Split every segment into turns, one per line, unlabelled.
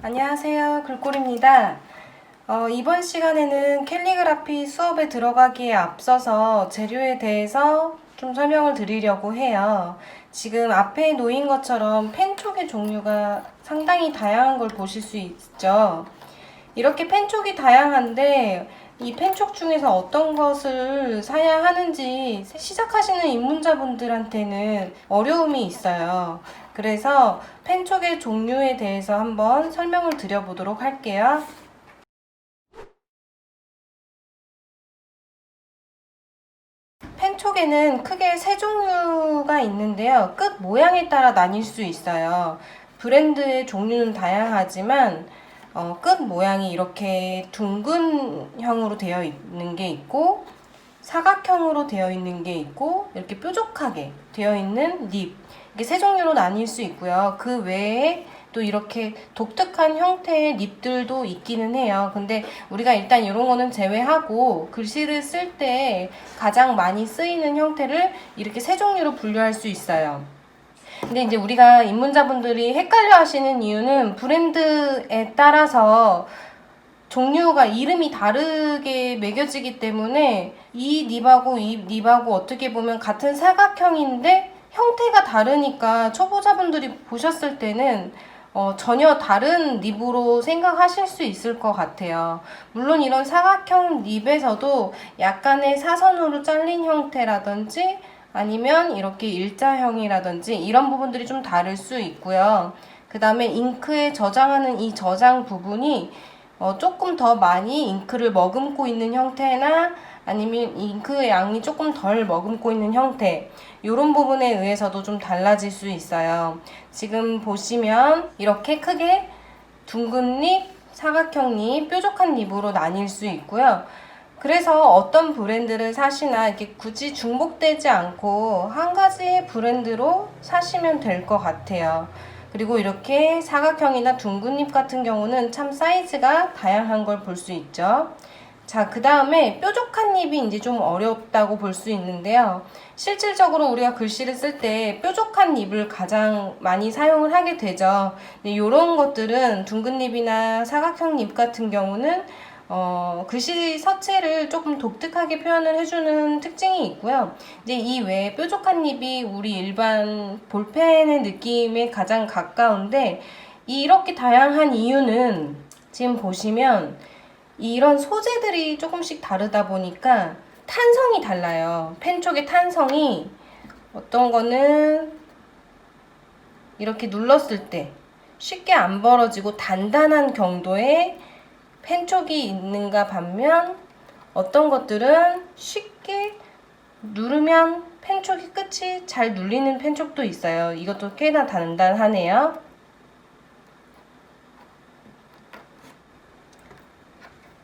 안녕하세요. 글꼴입니다. 이번 시간에는 캘리그라피 수업에 들어가기에 앞서서 재료에 대해서 좀 설명을 드리려고 해요. 지금 앞에 놓인 것처럼 펜촉의 종류가 상당히 다양한 걸 보실 수 있죠. 이렇게 펜촉이 다양한데 이 펜촉 중에서 어떤 것을 사야 하는지 시작하시는 입문자분들한테는 어려움이 있어요. 그래서 펜촉의 종류에 대해서 한번 설명을 드려보도록 할게요. 펜촉에는 크게 세 종류가 있는데요. 끝 모양에 따라 나뉠 수 있어요. 브랜드의 종류는 다양하지만 끝 모양이 이렇게 둥근형으로 되어 있는 게 있고 사각형으로 되어 있는 게 있고 이렇게 뾰족하게 되어 있는 립, 이게 세 종류로 나뉠 수 있고요. 그 외에 또 이렇게 독특한 형태의 립들도 있기는 해요. 근데 우리가 일단 이런 거는 제외하고 글씨를 쓸 때 가장 많이 쓰이는 형태를 이렇게 세 종류로 분류할 수 있어요. 근데 이제 우리가 입문자분들이 헷갈려 하시는 이유는 브랜드에 따라서 종류가 이름이 다르게 매겨지기 때문에 이 립하고 이 립하고 어떻게 보면 같은 사각형인데 형태가 다르니까 초보자분들이 보셨을 때는 전혀 다른 립으로 생각하실 수 있을 것 같아요. 물론 이런 사각형 립에서도 약간의 사선으로 잘린 형태라든지 아니면 이렇게 일자형이라든지 이런 부분들이 좀 다를 수 있고요. 그 다음에 잉크에 저장하는 이 저장 부분이 조금 더 많이 잉크를 머금고 있는 형태나 아니면 잉크의 양이 조금 덜 머금고 있는 형태, 이런 부분에 의해서도 좀 달라질 수 있어요. 지금 보시면 이렇게 크게 둥근 립, 사각형 립, 뾰족한 립으로 나뉠 수 있고요. 그래서 어떤 브랜드를 사시나 이렇게 굳이 중복되지 않고 한 가지의 브랜드로 사시면 될 것 같아요. 그리고 이렇게 사각형이나 둥근 립 같은 경우는 참 사이즈가 다양한 걸 볼 수 있죠. 자, 그 다음에 뾰족한 립이 이제 좀 어렵다고 볼 수 있는데요. 실질적으로 우리가 글씨를 쓸 때 뾰족한 립을 가장 많이 사용을 하게 되죠. 근데 이런 것들은 둥근 립이나 사각형 립 같은 경우는 글씨 서체를 조금 독특하게 표현을 해주는 특징이 있고요. 이제 이 외에 뾰족한 립이 우리 일반 볼펜의 느낌에 가장 가까운데 이렇게 다양한 이유는 지금 보시면 이런 소재들이 조금씩 다르다 보니까 탄성이 달라요. 펜촉의 탄성이 어떤 거는 이렇게 눌렀을 때 쉽게 안 벌어지고 단단한 경도의 펜촉이 있는가 반면 어떤 것들은 쉽게 누르면 펜촉이 끝이 잘 눌리는 펜촉도 있어요. 이것도 꽤나 단단하네요.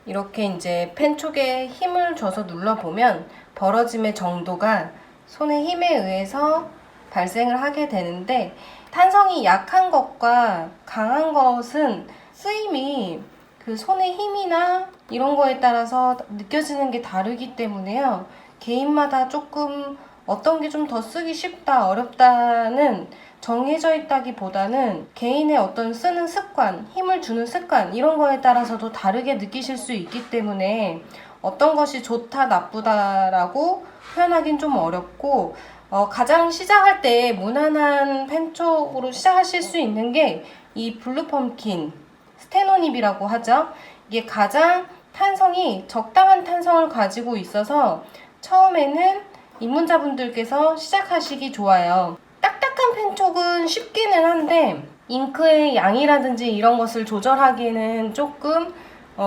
이렇게 이제 펜촉에 힘을 줘서 눌러보면 벌어짐의 정도가 손의 힘에 의해서 발생을 하게 되는데 탄성이 약한 것과 강한 것은 쓰임이 그 손의 힘이나 이런 거에 따라서 느껴지는 게 다르기 때문에요. 개인마다 조금 어떤 게 좀 더 쓰기 쉽다, 어렵다는 정해져 있다기보다는 개인의 어떤 쓰는 습관, 힘을 주는 습관 이런 거에 따라서도 다르게 느끼실 수 있기 때문에 어떤 것이 좋다, 나쁘다라고 표현하긴 좀 어렵고 가장 시작할 때 무난한 펜촉으로 시작하실 수 있는 게 이 블루 펌킨 스테노닙이라고 하죠. 이게 가장 탄성이 적당한 탄성을 가지고 있어서 처음에는 입문자분들께서 시작하시기 좋아요. 딱딱한 펜촉은 쉽기는 한데 잉크의 양이라든지 이런 것을 조절하기에는 조금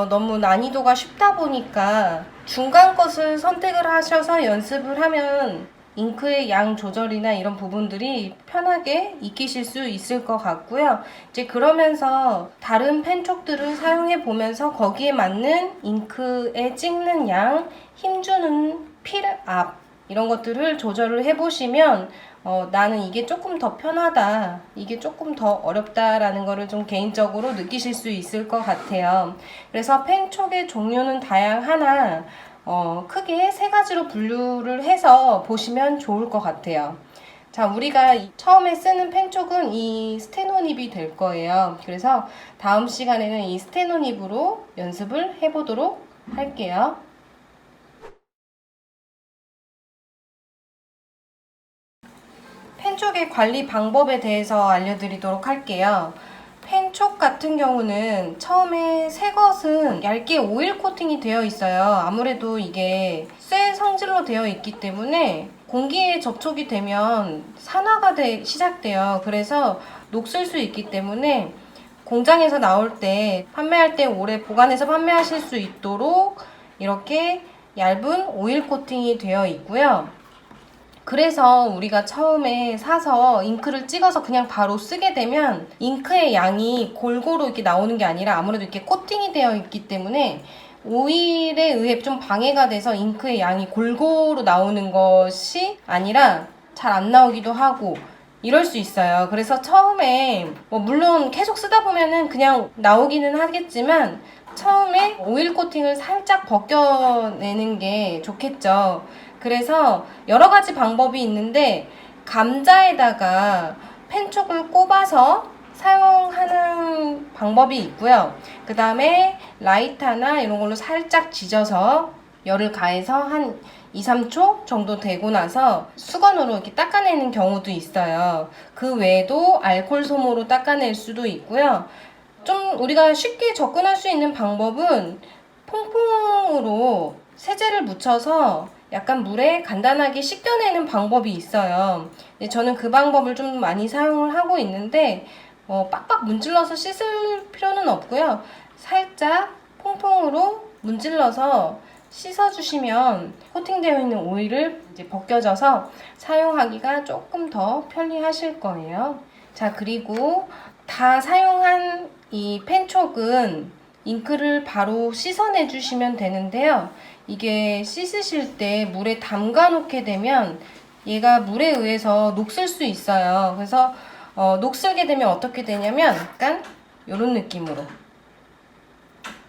너무 난이도가 쉽다 보니까 중간 것을 선택을 하셔서 연습을 하면 잉크의 양 조절이나 이런 부분들이 편하게 익히실 수 있을 것 같고요. 이제 그러면서 다른 펜촉들을 사용해 보면서 거기에 맞는 잉크에 찍는 양, 힘주는 필압 이런 것들을 조절을 해보시면 나는 이게 조금 더 편하다, 이게 조금 더 어렵다라는 거를 좀 개인적으로 느끼실 수 있을 것 같아요. 그래서 펜촉의 종류는 다양하나 크게 세 가지로 분류를 해서 보시면 좋을 것 같아요. 자, 우리가 처음에 쓰는 펜촉은 이 스테노닙이 될 거예요. 그래서 다음 시간에는 이 스테노닙으로 연습을 해보도록 할게요. 펜촉의 관리 방법에 대해서 알려드리도록 할게요. 펜촉 같은 경우는 처음에 새 것은 얇게 오일 코팅이 되어 있어요. 아무래도 이게 쇠 성질로 되어 있기 때문에 공기에 접촉이 되면 산화가 시작돼요. 그래서 녹슬 수 있기 때문에 공장에서 나올 때 판매할 때 오래 보관해서 판매하실 수 있도록 이렇게 얇은 오일 코팅이 되어 있고요. 그래서 우리가 처음에 사서 잉크를 찍어서 그냥 바로 쓰게 되면 잉크의 양이 골고루 이렇게 나오는 게 아니라 아무래도 이렇게 코팅이 되어 있기 때문에 오일에 의해 좀 방해가 돼서 잉크의 양이 골고루 나오는 것이 아니라 잘 안 나오기도 하고 이럴 수 있어요. 그래서 처음에 물론 계속 쓰다 보면은 그냥 나오기는 하겠지만 처음에 오일 코팅을 살짝 벗겨내는 게 좋겠죠. 그래서 여러 가지 방법이 있는데 감자에다가 펜촉을 꼽아서 사용하는 방법이 있고요. 그 다음에 라이터나 이런 걸로 살짝 지져서 열을 가해서 한 2, 3초 정도 되고 나서 수건으로 이렇게 닦아내는 경우도 있어요. 그 외에도 알코올 솜으로 닦아낼 수도 있고요. 좀 우리가 쉽게 접근할 수 있는 방법은 퐁퐁으로 세제를 묻혀서 약간 물에 간단하게 씻겨내는 방법이 있어요. 저는 그 방법을 좀 많이 사용을 하고 있는데 빡빡 문질러서 씻을 필요는 없고요. 살짝 퐁퐁으로 문질러서 씻어주시면 코팅되어 있는 오일을 이제 벗겨져서 사용하기가 조금 더 편리하실 거예요. 자, 그리고 다 사용한 이 펜촉은 잉크를 바로 씻어내 주시면 되는데요. 이게 씻으실 때 물에 담가 놓게 되면 얘가 물에 의해서 녹슬 수 있어요. 그래서 녹슬게 되면 어떻게 되냐면 약간 이런 느낌으로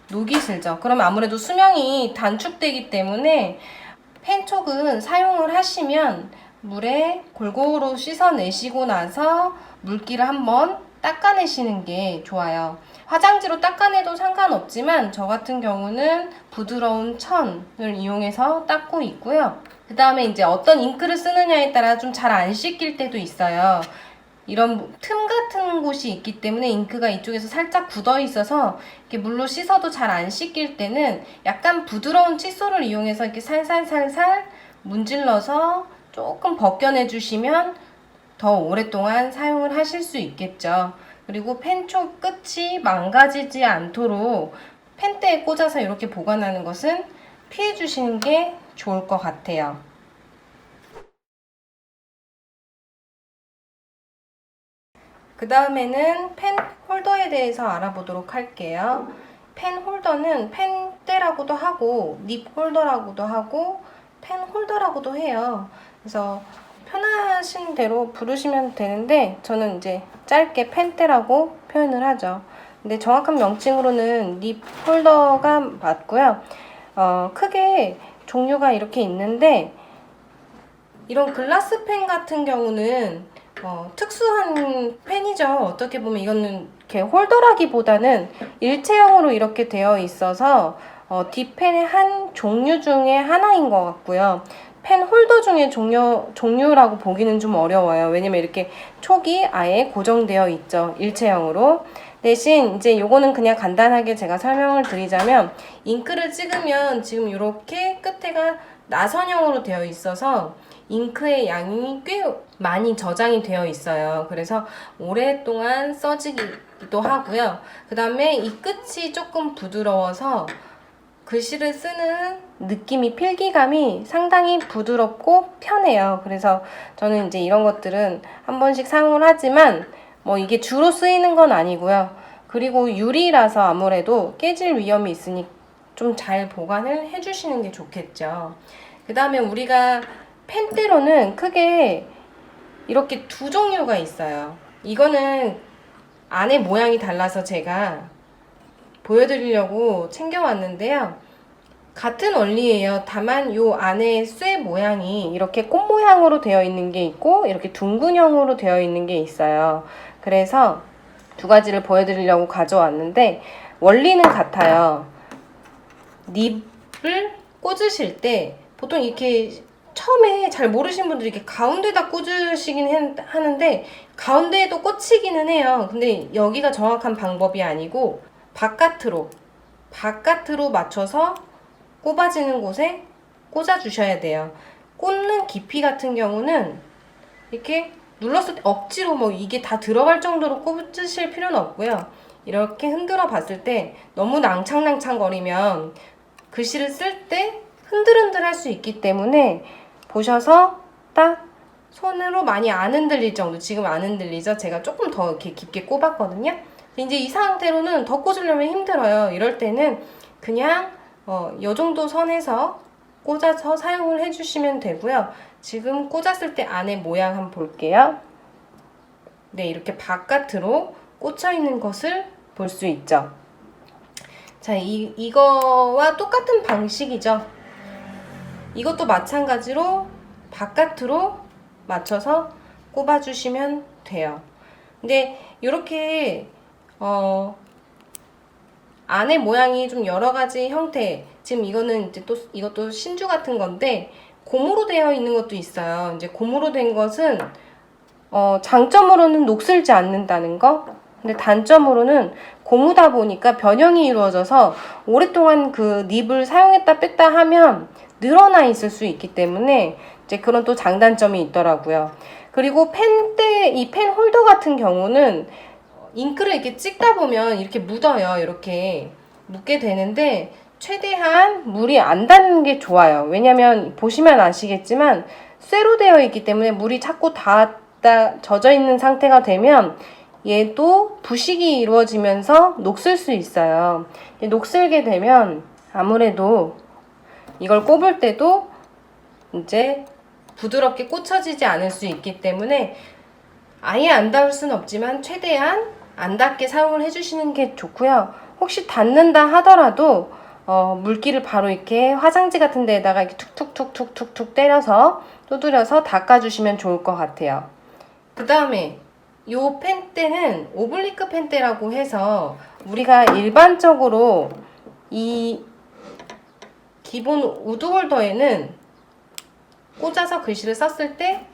녹이 슬죠. 그러면 아무래도 수명이 단축되기 때문에 펜촉은 사용을 하시면 물에 골고루 씻어내시고 나서 물기를 한번 닦아내시는 게 좋아요. 화장지로 닦아내도 상관없지만 저 같은 경우는 부드러운 천을 이용해서 닦고 있고요. 그 다음에 이제 어떤 잉크를 쓰느냐에 따라 좀 잘 안 씻길 때도 있어요. 이런 틈 같은 곳이 있기 때문에 잉크가 이쪽에서 살짝 굳어 있어서 이렇게 물로 씻어도 잘 안 씻길 때는 약간 부드러운 칫솔을 이용해서 이렇게 살살살살 문질러서 조금 벗겨내 주시면 더 오랫동안 사용을 하실 수 있겠죠. 그리고 펜촉 끝이 망가지지 않도록 펜대에 꽂아서 이렇게 보관하는 것은 피해 주시는 게 좋을 것 같아요. 그 다음에는 펜 홀더에 대해서 알아보도록 할게요. 펜 홀더는 펜대라고도 하고 닙 홀더라고도 하고 펜 홀더라고도 해요. 그래서 편하신 대로 부르시면 되는데 저는 이제 짧게 펜대라고 표현을 하죠. 근데 정확한 명칭으로는 닙 홀더가 맞고요. 크게 종류가 이렇게 있는데 이런 글라스 펜 같은 경우는 특수한 펜이죠. 어떻게 보면 이거는 이렇게 홀더라기보다는 일체형으로 이렇게 되어 있어서 뒷펜의 한 종류 중에 하나인 것 같고요. 펜 홀더 중에 종류라고 보기는 좀 어려워요. 왜냐면 이렇게 촉이 아예 고정되어 있죠. 일체형으로. 대신 이제 요거는 그냥 간단하게 제가 설명을 드리자면 잉크를 찍으면 지금 이렇게 끝에가 나선형으로 되어 있어서 잉크의 양이 꽤 많이 저장이 되어 있어요. 그래서 오랫동안 써지기도 하고요. 그 다음에 이 끝이 조금 부드러워서 글씨를 쓰는 느낌이 필기감이 상당히 부드럽고 편해요. 그래서 저는 이제 이런 것들은 한 번씩 사용을 하지만 이게 주로 쓰이는 건 아니고요. 그리고 유리라서 아무래도 깨질 위험이 있으니 좀 잘 보관을 해주시는 게 좋겠죠. 그 다음에 우리가 펜대로는 크게 이렇게 두 종류가 있어요. 이거는 안에 모양이 달라서 제가 보여드리려고 챙겨왔는데요. 같은 원리예요. 다만 요 안에 쇠 모양이 이렇게 꽃 모양으로 되어 있는 게 있고 이렇게 둥근형으로 되어 있는 게 있어요. 그래서 두 가지를 보여드리려고 가져왔는데 원리는 같아요. 닙을 꽂으실 때 보통 이렇게 처음에 잘 모르시는 분들이 이렇게 가운데다 꽂으시긴 하는데 가운데에도 꽂히기는 해요. 근데 여기가 정확한 방법이 아니고 바깥으로 맞춰서 꼽아지는 곳에 꽂아 주셔야 돼요. 꽂는 깊이 같은 경우는 이렇게 눌렀을 때 억지로 뭐 이게 다 들어갈 정도로 꽂으실 필요는 없고요. 이렇게 흔들어 봤을 때 너무 낭창낭창 거리면 글씨를 쓸 때 흔들흔들 할 수 있기 때문에 보셔서 딱 손으로 많이 안 흔들릴 정도. 지금 안 흔들리죠? 제가 조금 더 이렇게 깊게 꼽았거든요. 이제 이 상태로는 더 꽂으려면 힘들어요. 이럴 때는 그냥 요 정도 선에서 꽂아서 사용을 해주시면 되고요. 지금 꽂았을 때 안에 모양 한번 볼게요. 네, 이렇게 바깥으로 꽂혀 있는 것을 볼 수 있죠. 자, 이거와 똑같은 방식이죠. 이것도 마찬가지로 바깥으로 맞춰서 꼽아주시면 돼요. 근데 이렇게 안에 모양이 좀 여러 가지 형태. 지금 이거는 이제 또 이것도 신주 같은 건데 고무로 되어 있는 것도 있어요. 이제 고무로 된 것은 장점으로는 녹슬지 않는다는 거. 근데 단점으로는 고무다 보니까 변형이 이루어져서 오랫동안 그 닙을 사용했다 뺐다 하면 늘어나 있을 수 있기 때문에 이제 그런 또 장단점이 있더라고요. 그리고 이 펜 홀더 같은 경우는 잉크를 이렇게 찍다 보면 이렇게 묻어요. 이렇게 묻게 되는데 최대한 물이 안 닿는 게 좋아요. 왜냐면 보시면 아시겠지만 쇠로 되어 있기 때문에 물이 자꾸 젖어 있는 상태가 되면 얘도 부식이 이루어지면서 녹슬 수 있어요. 녹슬게 되면 아무래도 이걸 꼽을 때도 이제 부드럽게 꽂혀지지 않을 수 있기 때문에 아예 안 닿을 수는 없지만 최대한 안 닿게 사용을 해주시는 게 좋고요. 혹시 닿는다 하더라도 물기를 바로 이렇게 화장지 같은 데에다가 이렇게 툭툭툭툭툭툭 때려서 두드려서 닦아주시면 좋을 것 같아요. 그 다음에 요 펜대는 오블리크 펜대라고 해서 우리가 일반적으로 이 기본 우드홀더에는 꽂아서 글씨를 썼을 때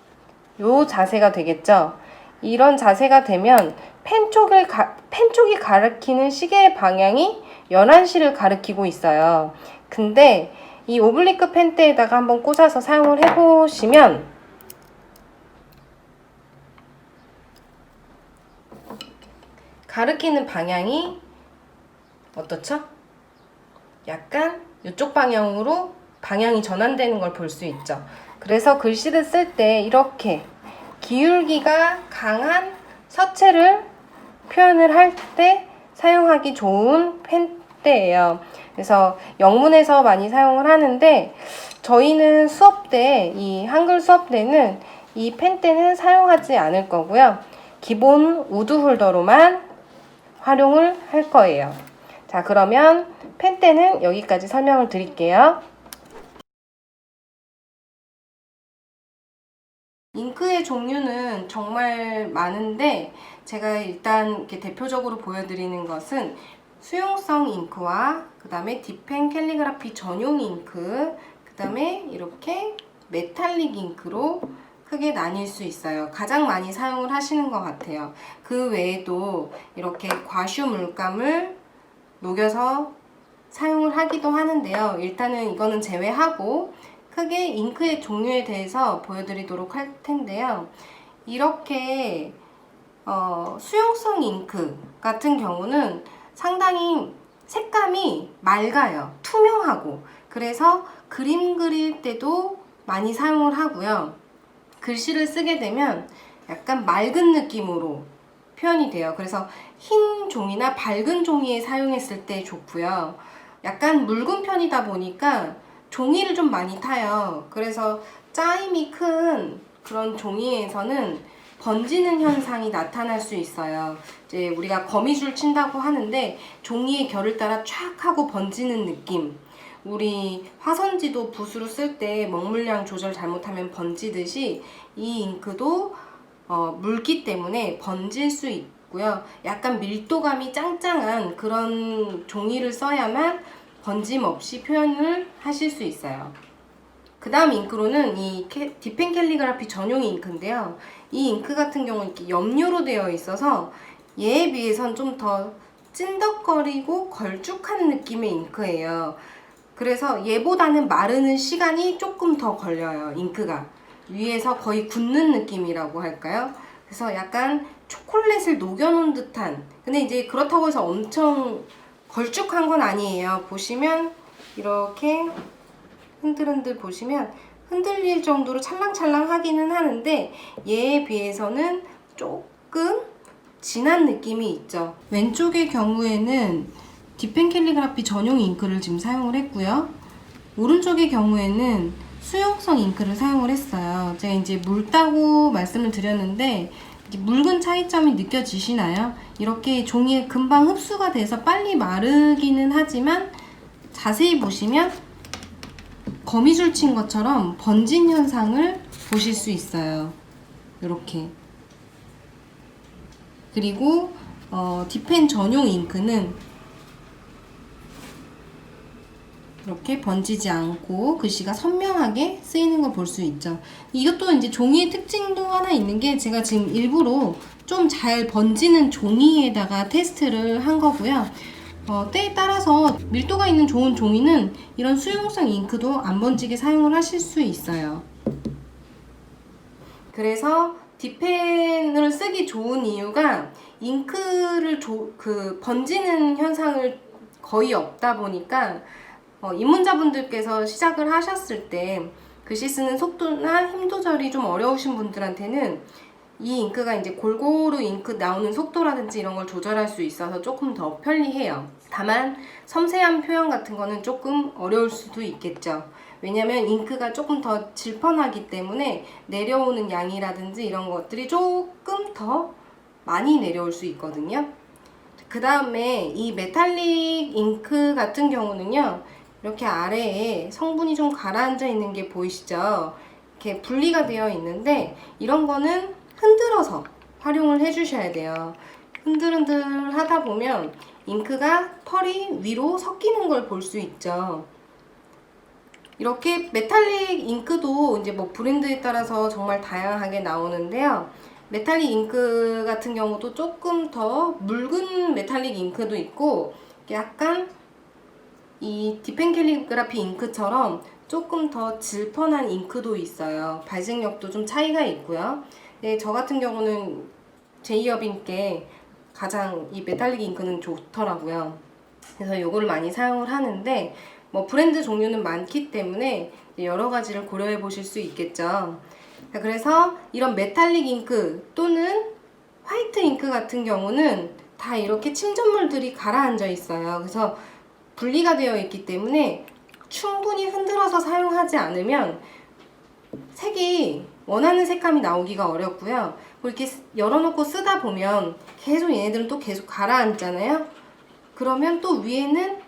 요 자세가 되겠죠. 이런 자세가 되면 펜 쪽이 가리키는 시계의 방향이 11시를 가리키고 있어요. 근데 이 오블리크 펜대에다가 한번 꽂아서 사용을 해보시면 가리키는 방향이 어떻죠? 약간 이쪽 방향으로 방향이 전환되는 걸 볼 수 있죠. 그래서 글씨를 쓸 때 이렇게 기울기가 강한 서체를 표현을 할 때 사용하기 좋은 펜대예요. 그래서 영문에서 많이 사용을 하는데 저희는 이 한글 수업 때는 이 펜대는 사용하지 않을 거고요. 기본 우드 홀더로만 활용을 할 거예요. 자, 그러면 펜대는 여기까지 설명을 드릴게요. 잉크의 종류는 정말 많은데 제가 일단 이렇게 대표적으로 보여드리는 것은 수용성 잉크와 그 다음에 딥펜 캘리그라피 전용 잉크, 그 다음에 이렇게 메탈릭 잉크로 크게 나뉠 수 있어요. 가장 많이 사용을 하시는 것 같아요. 그 외에도 이렇게 과슈 물감을 녹여서 사용을 하기도 하는데요. 일단은 이거는 제외하고 크게 잉크의 종류에 대해서 보여드리도록 할 텐데요. 이렇게 수용성 잉크 같은 경우는 상당히 색감이 맑아요. 투명하고. 그래서 그림 그릴 때도 많이 사용을 하고요. 글씨를 쓰게 되면 약간 맑은 느낌으로 표현이 돼요. 그래서 흰 종이나 밝은 종이에 사용했을 때 좋고요. 약간 묽은 편이다 보니까 종이를 좀 많이 타요. 그래서 짜임이 큰 그런 종이에서는 번지는 현상이 나타날 수 있어요. 이제 우리가 거미줄 친다고 하는데 종이의 결을 따라 촥 하고 번지는 느낌. 우리 화선지도 붓으로 쓸 때 먹물량 조절 잘못하면 번지듯이 이 잉크도 물기 때문에 번질 수 있고요. 약간 밀도감이 짱짱한 그런 종이를 써야만 번짐 없이 표현을 하실 수 있어요. 그 다음 잉크로는 이 딥펜 캘리그라피 전용 잉크인데요. 이 잉크 같은 경우는 이렇게 염료로 되어 있어서 얘에 비해선 좀 더 찐덕거리고 걸쭉한 느낌의 잉크예요. 그래서 얘보다는 마르는 시간이 조금 더 걸려요. 잉크가 위에서 거의 굳는 느낌이라고 할까요? 그래서 약간 초콜릿을 녹여놓은 듯한, 근데 이제 그렇다고 해서 엄청 걸쭉한 건 아니에요. 보시면 이렇게 흔들흔들 보시면 흔들릴 정도로 찰랑찰랑 하기는 하는데 얘에 비해서는 조금 진한 느낌이 있죠. 왼쪽의 경우에는 딥펜 캘리그라피 전용 잉크를 지금 사용을 했고요. 오른쪽의 경우에는 수용성 잉크를 사용을 했어요. 제가 이제 묽다고 말씀을 드렸는데 묽은 차이점이 느껴지시나요? 이렇게 종이에 금방 흡수가 돼서 빨리 마르기는 하지만 자세히 보시면 거미줄 친 것처럼 번진 현상을 보실 수 있어요. 이렇게. 그리고 딥펜 전용 잉크는 이렇게 번지지 않고 글씨가 선명하게 쓰이는 걸 볼 수 있죠. 이것도 이제 종이의 특징도 하나 있는 게 제가 지금 일부러 좀 잘 번지는 종이에다가 테스트를 한 거고요. 때에 따라서 밀도가 있는 좋은 종이는 이런 수용성 잉크도 안 번지게 사용을 하실 수 있어요. 그래서 딥펜을 쓰기 좋은 이유가 잉크를 번지는 현상을 거의 없다 보니까 입문자분들께서 시작을 하셨을 때 글씨 쓰는 속도나 힘 조절이 좀 어려우신 분들한테는 이 잉크가 이제 골고루 잉크 나오는 속도라든지 이런 걸 조절할 수 있어서 조금 더 편리해요. 다만 섬세한 표현 같은 거는 조금 어려울 수도 있겠죠. 왜냐면 잉크가 조금 더 질펀하기 때문에 내려오는 양이라든지 이런 것들이 조금 더 많이 내려올 수 있거든요. 그 다음에 이 메탈릭 잉크 같은 경우는요, 이렇게 아래에 성분이 좀 가라앉아 있는 게 보이시죠? 이렇게 분리가 되어 있는데 이런 거는 흔들어서 활용을 해 주셔야 돼요. 흔들흔들 하다 보면 잉크가 털이 위로 섞이는 걸 볼 수 있죠. 이렇게 메탈릭 잉크도 이제 뭐 브랜드에 따라서 정말 다양하게 나오는데요. 메탈릭 잉크 같은 경우도 조금 더 묽은 메탈릭 잉크도 있고 약간 이 딥펜 캘리그라피 잉크처럼 조금 더 질펀한 잉크도 있어요. 발색력도 좀 차이가 있고요. 네, 저 같은 경우는 제이어빈께 가장 이 메탈릭 잉크는 좋더라고요. 그래서 이걸 많이 사용을 하는데 뭐 브랜드 종류는 많기 때문에 여러 가지를 고려해 보실 수 있겠죠. 그래서 이런 메탈릭 잉크 또는 화이트 잉크 같은 경우는 다 이렇게 침전물들이 가라앉아 있어요. 그래서 분리가 되어 있기 때문에 충분히 흔들어서 사용하지 않으면 색이 원하는 색감이 나오기가 어렵고요. 이렇게 열어놓고 쓰다 보면 계속 얘네들은 또 계속 가라앉잖아요. 그러면 또 위에는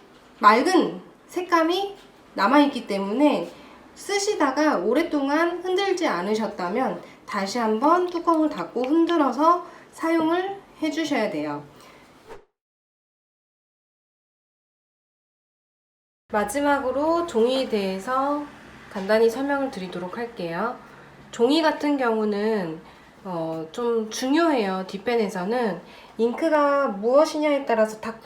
맑은 색감이 남아있기 때문에 쓰시다가 오랫동안 흔들지 않으셨다면 다시 한번 뚜껑을 닫고 흔들어서 사용을 해주셔야 돼요. 마지막으로 종이에 대해서 간단히 설명을 드리도록 할게요. 종이 같은 경우는 좀 중요해요. 딥펜에서는 잉크가 무엇이냐에 따라서 다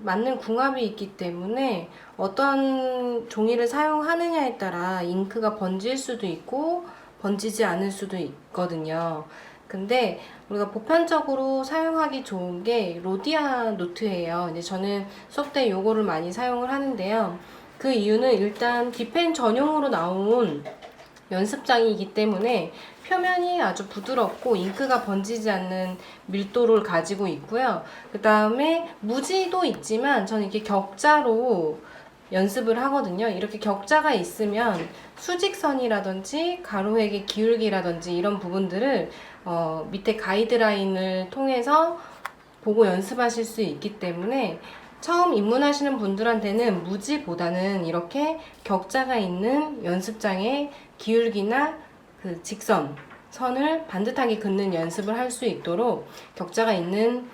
맞는 궁합이 있기 때문에 어떤 종이를 사용하느냐에 따라 잉크가 번질 수도 있고 번지지 않을 수도 있거든요. 근데 우리가 보편적으로 사용하기 좋은 게 로디아 노트예요. 이제 저는 수업 때 요거를 많이 사용을 하는데요. 그 이유는 일단 딥펜 전용으로 나온 연습장이기 때문에 표면이 아주 부드럽고 잉크가 번지지 않는 밀도를 가지고 있고요. 그 다음에 무지도 있지만 저는 이렇게 격자로 연습을 하거든요. 이렇게 격자가 있으면 수직선이라든지 가로획의 기울기라든지 이런 부분들을 밑에 가이드라인을 통해서 보고 연습하실 수 있기 때문에 처음 입문하시는 분들한테는 무지보다는 이렇게 격자가 있는 연습장에 기울기나 그 직선, 선을 반듯하게 긋는 연습을 할 수 있도록 격자가 있는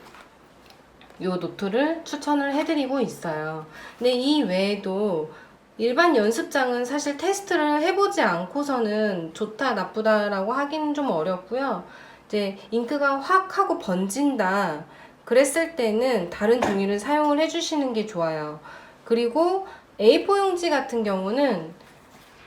요 노트를 추천을 해드리고 있어요. 근데 이 외에도 일반 연습장은 사실 테스트를 해보지 않고서는 좋다, 나쁘다라고 하기는 좀 어렵고요. 이제 잉크가 확 하고 번진다. 그랬을 때는 다른 종이를 사용을 해주시는 게 좋아요. 그리고 A4 용지 같은 경우는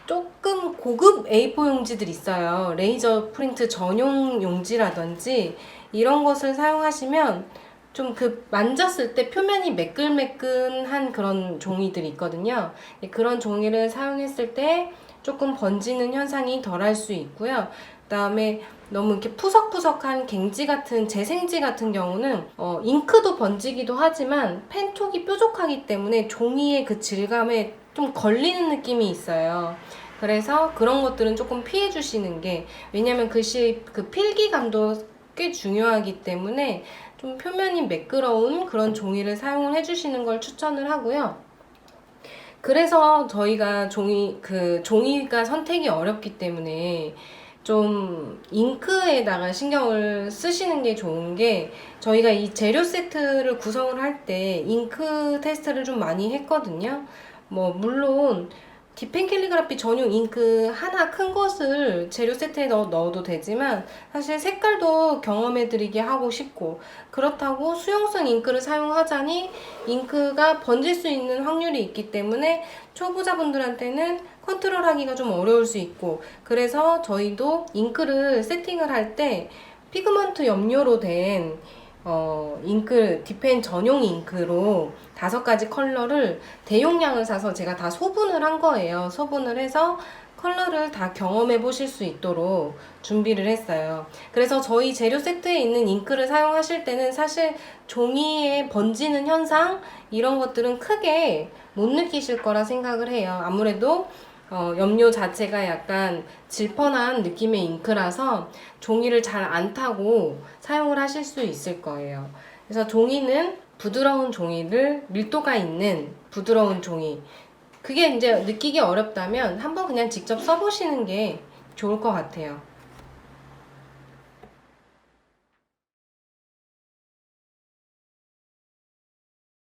조금 고급 A4 용지들 있어요. 레이저 프린트 전용 용지라든지 이런 것을 사용하시면 좀 그 만졌을 때 표면이 매끈매끈한 그런 종이들이 있거든요. 그런 종이를 사용했을 때 조금 번지는 현상이 덜할 수 있고요. 그 다음에 너무 이렇게 푸석푸석한 갱지 같은 재생지 같은 경우는 잉크도 번지기도 하지만 펜톡이 뾰족하기 때문에 종이의 그 질감에 좀 걸리는 느낌이 있어요. 그래서 그런 것들은 조금 피해 주시는 게, 왜냐면 글씨 그 필기감도 꽤 중요하기 때문에 좀 표면이 매끄러운 그런 종이를 사용을 해주시는 걸 추천을 하고요. 그래서 저희가 종이가 선택이 어렵기 때문에 좀 잉크에다가 신경을 쓰시는 게 좋은 게, 저희가 이 재료 세트를 구성을 할 때 잉크 테스트를 좀 많이 했거든요. 뭐 물론 딥펜 캘리그라피 전용 잉크 하나 큰 것을 재료 세트에 넣어도 되지만, 사실 색깔도 경험해드리게 하고 싶고, 그렇다고 수용성 잉크를 사용하자니 잉크가 번질 수 있는 확률이 있기 때문에 초보자분들한테는 컨트롤하기가 좀 어려울 수 있고, 그래서 저희도 잉크를 세팅을 할 때 피그먼트 염료로 된 잉크, 딥펜 전용 잉크로 5가지 컬러를 대용량을 사서 제가 다 소분을 한 거예요. 소분을 해서 컬러를 다 경험해 보실 수 있도록 준비를 했어요. 그래서 저희 재료 세트에 있는 잉크를 사용하실 때는 사실 종이에 번지는 현상, 이런 것들은 크게 못 느끼실 거라 생각을 해요. 아무래도 염료 자체가 약간 질펀한 느낌의 잉크라서 종이를 잘 안 타고 사용을 하실 수 있을 거예요. 그래서 종이는 부드러운 종이를, 밀도가 있는 부드러운 종이, 그게 이제 느끼기 어렵다면 한번 그냥 직접 써보시는 게 좋을 것 같아요.